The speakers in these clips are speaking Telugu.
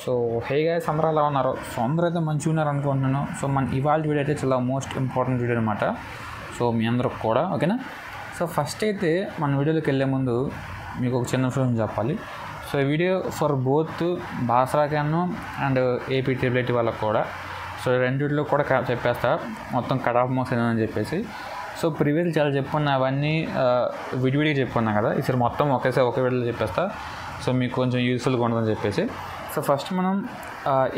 సో హే గైస్, అందరూ ఎలా ఉన్నారు? సో అందరూ అయితే మంచిగా ఉన్నారు అనుకుంటున్నాను. సో మన ఇవాళ వీడియో అయితే చాలా మోస్ట్ ఇంపార్టెంట్ వీడియో అనమాట. సో మీ అందరికి కూడా ఓకేనా. సో ఫస్ట్ అయితే మన వీడియోలోకి వెళ్ళే ముందు మీకు ఒక చిన్న విషయం చెప్పాలి. సో ఈ వీడియో ఫర్ బోత్ బాసరా క్యాన్ అండ్ ఏపీ ట్రిబిలిటీ వాళ్ళకి కూడా. సో రెండిట్లో కూడా చెప్పేస్తా మొత్తం కట్ ఆఫ్ మార్క్స్ అని చెప్పేసి. సో ప్రీవియస్ చాలా చెప్పుకున్నా, అవన్నీ విడివిడిగా చెప్పుకున్నా కదా, ఈసారి మొత్తం ఒకే వీడియోలో చెప్పేస్తా. సో మీకు కొంచెం యూస్ఫుల్గా ఉంటుందని చెప్పేసి. సో ఫస్ట్ మనం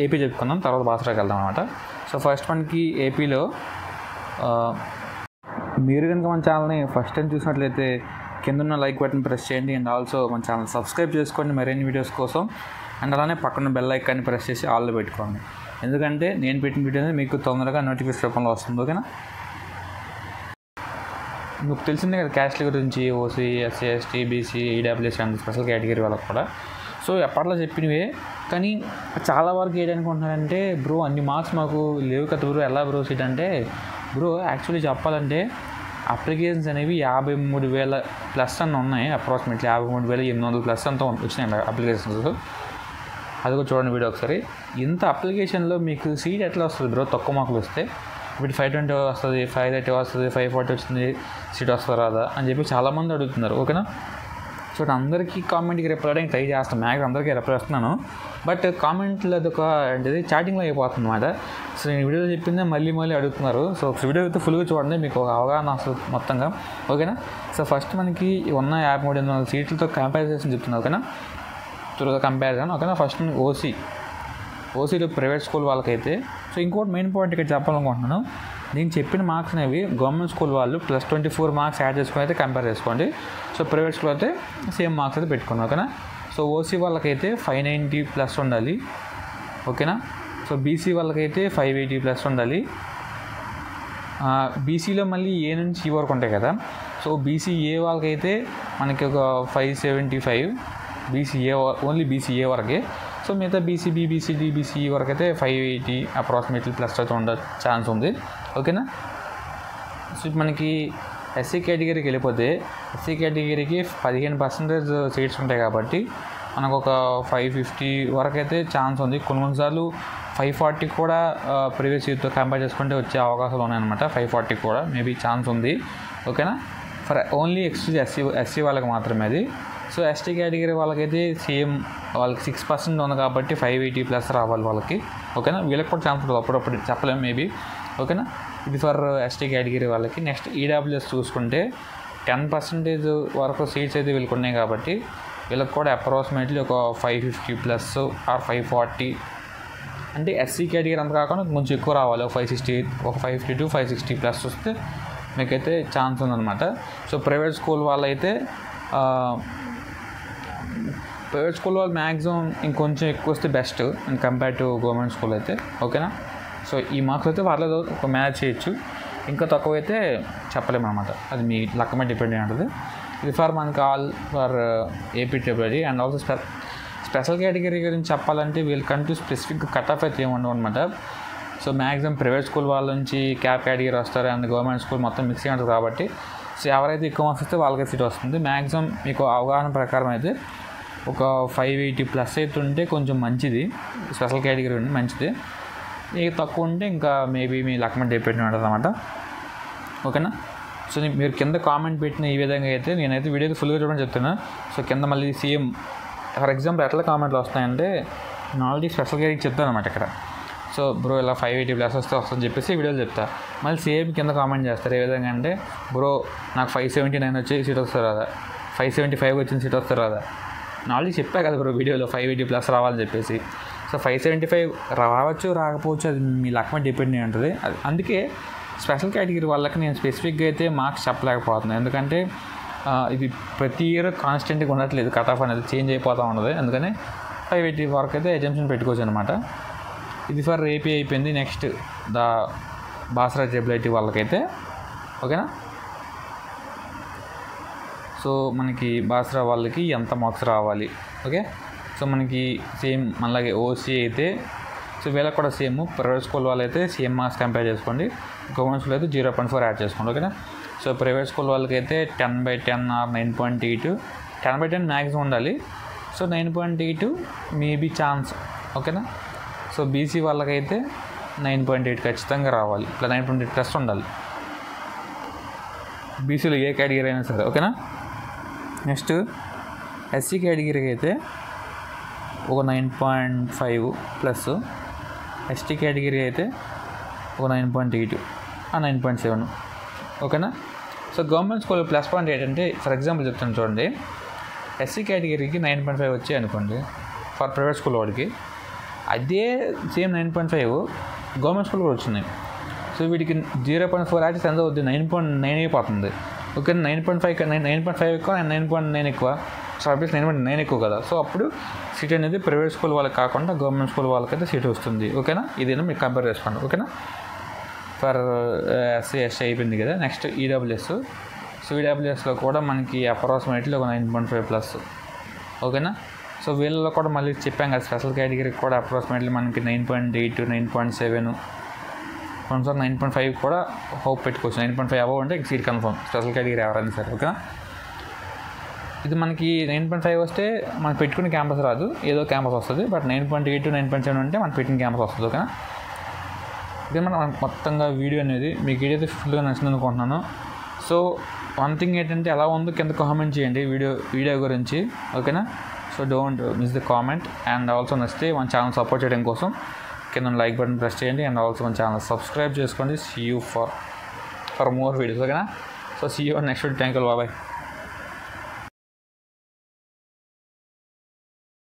ఏపీ చెప్పుకుందాం, తర్వాత బాసరాకి వెళ్దాం అనమాట. సో ఫస్ట్ మనకి ఏపీలో మీరు కనుక మన ఛానల్ని ఫస్ట్ టైం చూసినట్లయితే కింద ఉన్న లైక్ బటన్ ప్రెస్ చేయండి. అండ్ ఆల్సో మన ఛానల్ సబ్స్క్రైబ్ చేసుకోండి మరిన్ని వీడియోస్ కోసం. అండ్ అలానే పక్కన బెల్ ఐకాన్ని ప్రెస్ చేసి ఆల్లో పెట్టుకోండి, ఎందుకంటే నేను పెట్టిన వీడియో అనేది మీకు తొందరగా నోటిఫికేషన్ రూపంలో వస్తుంది. ఓకేనా. మీకు తెలిసిందే కదా క్యాస్ట్ల గురించి, OC, SC, ST, BC, EWS and special category వాళ్ళకి కూడా. సో ఎప్పట్లో చెప్పినవే, కానీ చాలా వరకు ఏంటనుకుంటున్నారంటే, బ్రో అన్ని మార్క్స్ మాకు లేవు కదా బ్రో, ఎలా బ్రో సీట్ అంటే, బ్రో యాక్చువల్లీ చెప్పాలంటే అప్లికేషన్స్ అనేవి 53,000 ప్లస్ అన్న ఉన్నాయి. అప్రాక్సిమేట్లీ 53,800 ప్లస్ అంతా వచ్చినాయి అప్లికేషన్స్. అది కూడా చూడండి వీడియో ఒకసారి. ఇంత అప్లికేషన్లో మీకు సీట్ ఎట్లా వస్తుంది బ్రో తక్కువ మార్కులు వస్తే? ఇప్పుడు 520 వస్తుంది, 530 వస్తుంది, 540 వచ్చింది, సీట్ వస్తుందా రాదా అని చెప్పి చాలామంది అడుగుతున్నారు. ఓకేనా. సో అందరికీ కామెంట్కి రిప్లై అవ్వడానికి ట్రై చేస్తాను, మ్యాక్స్ అందరికీ రిప్లై వస్తున్నాను. బట్ కామెంట్లో అదొక ఏంటిది చాటింగ్లో అయిపోతుంది అన్నమాట. సో నేను వీడియోలో చెప్పిందే మళ్ళీ అడుగుతున్నారు. సో వీడియో అయితే ఫుల్గా చూడండి, మీకు ఒక అవగాహన వస్తుంది మొత్తంగా. ఓకేనా. సో ఫస్ట్ మనకి ఉన్న 53,000 సీట్లతో కంపారిజన్ చెప్తున్నాను. ఓకేనా. త్వరగా కంపారిజన్. ఓకేనా. ఫస్ట్ ఓసీలో ప్రైవేట్ స్కూల్ వాళ్ళకైతే, సో ఇంకోటి మెయిన్ పాయింట్ ఇక్కడ చెప్పాలనుకుంటున్నాను, నేను చెప్పిన మార్క్స్ అనేవి గవర్నమెంట్ స్కూల్ వాళ్ళు ప్లస్ 24 మార్క్స్ యాడ్ చేసుకుని అయితే కంపేర్ చేసుకోండి. సో ప్రైవేట్ స్కూల్ అయితే సేమ్ మార్క్స్ అయితే పెట్టుకోండి. ఓకేనా. సో ఓసీ వాళ్ళకైతే 590 ప్లస్ ఉండాలి. ఓకేనా. సో బీసీ వాళ్ళకైతే 580 ప్లస్ ఉండాలి. బీసీలో మళ్ళీ ఏ నుంచి ఈ వరకు ఉంటాయి కదా. సో బీసీఏ వాళ్ళకైతే మనకి ఒక 575, బీసీఏ ఓన్లీ బీసీఏ వరకే. సో మిగతా బీసీబీ, బీసీడీ, బీసీఈ వరకు అయితే 580 అప్రాక్సిమేట్లీ ప్లస్ అయితే ఉండే ఛాన్స్ ఉంది. ఓకేనా. సో మనకి ఎస్సీ కేటగిరీకి వెళ్ళిపోతే, ఎస్సీ కేటగిరీకి 15% సీట్స్ ఉంటాయి కాబట్టి మనకు ఒక 550 వరకు అయితే ఛాన్స్ ఉంది. కొన్నిసార్లు 540 కూడా ప్రీవియస్ ఇయర్తో కంపేర్ చేసుకుంటే వచ్చే అవకాశాలు ఉన్నాయన్నమాట. 540 కూడా మేబీ ఛాన్స్ ఉంది. ఓకేనా. ఫర్ ఓన్లీ ఎక్స్క్లూజివ్ ఎస్సీ వాళ్ళకి మాత్రమే అది. సో ఎస్టీ కేటగిరీ వాళ్ళకైతే సేమ్, వాళ్ళకి 6% ఉంది కాబట్టి 580 ప్లస్ రావాలి వాళ్ళకి. ఓకేనా. వీళ్ళకి కూడా ఛాన్స్ ఉంటుంది, అప్పుడప్పుడు చెప్పలేము మేబీ. ఓకేనా. ఇది ఫర్ ఎస్టీ కేటగిరీ వాళ్ళకి. నెక్స్ట్ ఈడబ్ల్యూఎస్ చూసుకుంటే 10% వరకు సీట్స్ అయితే వీళ్ళకి ఉన్నాయి కాబట్టి వీళ్ళకి కూడా అప్రాక్సిమేట్లీ ఒక 550 ప్లస్ ఆర్ 540, అంటే ఎస్సీ కేటగిరీ అంత కాకుండా కొంచెం ఎక్కువ రావాలి. ఒక 560, ఒక 550 to 560 ప్లస్ వస్తే మీకైతే ఛాన్స్ ఉందన్నమాట. సో ప్రైవేట్ స్కూల్ వాళ్ళైతే ప్రైవేట్ స్కూల్ వాళ్ళు మ్యాక్సిమం ఇంకొంచెం ఎక్కువ వస్తే best and compare to government school అయితే. ఓకేనా. సో ఈ మార్క్స్ అయితే వాళ్ళతో ఒక మ్యాచ్ చేయొచ్చు, ఇంకా తక్కువ అయితే చెప్పలేము అనమాట. అది మీ లక్ మీద డిపెండ్ అయి ఉంటుంది. ఇది ఫర్ మనకి all for AP triple IT. And also special category గురించి చెప్పాలంటే వీళ్ళకంటూ స్పెసిఫిక్ కట్ ఆఫ్ అయితే ఏముండవు అనమాట. సో మ్యాక్సిమం ప్రైవేట్ స్కూల్ వాళ్ళ నుంచి క్యాప్ కేటగిరీ వస్తారు అండ్ గవర్నమెంట్ స్కూల్ మొత్తం మిక్స్ అయి ఉంటుంది కాబట్టి, సో ఎవరైతే ఎక్కువ మార్క్స్ వస్తే వాళ్ళకి సీట్ వస్తుంది. మ్యాక్సిమం మీకు అవగాహన ప్రకారం అయితే ఒక 580 ప్లస్ అయితే ఉంటే కొంచెం మంచిది, స్పెషల్ కేటగిరీ ఉంటే మంచిది. ఇక తక్కువ ఉంటే ఇంకా మేబీ మీ లక్ మీద డిపెండ్ ఉంటుంది అన్నమాట. ఓకేనా. సో మీరు కింద కామెంట్ పెట్టిన ఈ విధంగా అయితే నేనైతే వీడియో ఫుల్గా చూడడం చెప్తున్నా. సో కింద మళ్ళీ సేమ్ ఫర్ ఎగ్జాంపుల్ ఎట్లా కామెంట్లు వస్తాయంటే, నేను ఆల్రెడీ స్పెషల్ కేటగిరీ చెప్తాను అన్నమాట ఇక్కడ. సో బ్రో ఇలా 580 ప్లస్ వస్తే వస్తుందని చెప్పేసి వీడియోలు చెప్తా. మళ్ళీ సేమ్ కింద కామెంట్ చేస్తారు ఏ విధంగా అంటే, బ్రో నాకు 579 వచ్చి సీట్ వస్తారు కదా, 575 వచ్చిన సీట్ వస్తారు కదా. నేను ఆల్రెడీ చెప్పా కదా బ్రో వీడియోలో 580 ప్లస్ రావాలని చెప్పేసి. సో 575 రావచ్చు రాకపోవచ్చు, అది మీ లక్ మీద డిపెండ్ అయి ఉంటుంది. అందుకే స్పెషల్ కేటగిరీ వాళ్ళకి నేను స్పెసిఫిక్గా అయితే మార్క్స్ చెప్పలేకపోతున్నాను, ఎందుకంటే ఇది ప్రతి ఇయర్ కాన్స్టెంట్గా ఉండట్లేదు, కట్ ఆఫ్ అనేది చేంజ్ అయిపోతూ ఉండదు. అందుకని 580 వరకు అయితే ఎగ్జామ్షన్ పెట్టుకోవచ్చు అనమాట. ఇది ఫర్ ఏపీ అయిపోయింది. నెక్స్ట్ బాసరా ట్రిబిలిటీ వాళ్ళకైతే. ఓకేనా. సో మనకి బాసరా వాళ్ళకి ఎంత మార్క్స్ రావాలి? ఓకే. సో మనకి సేమ్ మనలాగే ఓసీ అయితే, సో వీళ్ళకి కూడా సేమ్. ప్రైవేట్ స్కూల్ వాళ్ళు అయితే సేమ్ మార్క్స్ కంపేర్ చేసుకోండి, గవర్నమెంట్ స్కూల్ అయితే 0.4 యాడ్ చేసుకోండి. ఓకేనా. సో ప్రైవేట్ స్కూల్ వాళ్ళకైతే 10/10 ఆర్ 9.8, 10/10 మ్యాక్సిమం ఉండాలి. సో 9.8 మేబీ ఛాన్స్ ఓకేనా. సో బీసీ వాళ్ళకైతే 9.8 ఖచ్చితంగా రావాలి, ఇట్లా 9.8 ప్లస్ ఉండాలి బీసీలో ఏ కేటగిరీ అయినా సరే, ఓకేనా. నెక్స్ట్ ఎస్సీ కేటగిరీకి అయితే ఒక 9.5 ప్లస్, ఎస్టీ కేటగిరీ అయితే ఒక 9.8 9.7, ఓకేనా. So government school plus point ఏంటంటే, ఫర్ ఎగ్జాంపుల్ చెప్తాను చూడండి, ఎస్సీ కేటగిరీకి 9.5 వచ్చాయి అనుకోండి ఫర్ ప్రైవేట్ స్కూల్ వాడికి, అదే సేమ్ 9.5 గవర్నమెంట్ స్కూల్ కూడా వచ్చినాయి. సో వీటికి 0.4 యాక్సెస్ ఎంత అవుతుంది, 9.9 అయిపోతుంది, ఓకే. 9.5 ఎక్కువ, 9.9 ఎక్కువ, సో ఆబ్వియస్ 9.9 ఎక్కువ కదా. సో అప్పుడు సీట్ అనేది ప్రైవేట్ స్కూల్ వాళ్ళకి కాకుండా గవర్నమెంట్ స్కూల్ వాళ్ళకైతే సీట్ వస్తుంది, ఓకేనా. ఇదేనా మీకు కంపేర్ చేసుకోండి, ఓకేనా. ఫర్ ఎస్సీ ఎస్టీ అయిపోయింది కదా. Next EWS. సో ఈడబ్ల్యూఎస్లో కూడా మనకి అప్రాక్సిమేట్లీ ఒక 9.5 ప్లస్, ఓకేనా. సో వీళ్ళలో కూడా మళ్ళీ చెప్పాం కదా, స్పెషల్ కేటగిరీకి కూడా అప్రాక్సిమేట్లీ మనకి 9.8 9.7 కొన్నిసార్లు 9.5 కూడా హోప్ పెట్టుకోవచ్చు. 9.5 అబవ్ అంటే సీట్ కన్ఫర్మ్, స్పెషల్ కేటగిరీ ఎవరైనా సరే, ఓకేనా. ఇది మనకి 9.5 వస్తే మనకు పెట్టుకునే క్యాంపస్ రాదు, ఏదో క్యాంపస్ వస్తుంది. బట్ 9.8 9.7 అంటే మనకు పెట్టిన క్యాంపస్ వస్తుంది, ఓకేనా. ఇది మనం మొత్తంగా వీడియో అనేది మీకు ఏదైతే ఫుల్గా నచ్చింది అనుకుంటున్నాను. సో వన్ థింగ్ ఏంటంటే, ఎలా ఉందో కింద కామెంట్ చేయండి వీడియో గురించి, ఓకేనా. So don't miss the comment. And also నచ్చితే మన ఛానల్ సపోర్ట్ చేయడం కోసం కింద లైక్ బటన్ ప్రెస్ చేయండి. అండ్ ఆల్సో మన ఛానల్ సబ్స్క్రైబ్ చేసుకోండి. See you for more videos, ఓకేనా. So see you next video. Thank you, bye.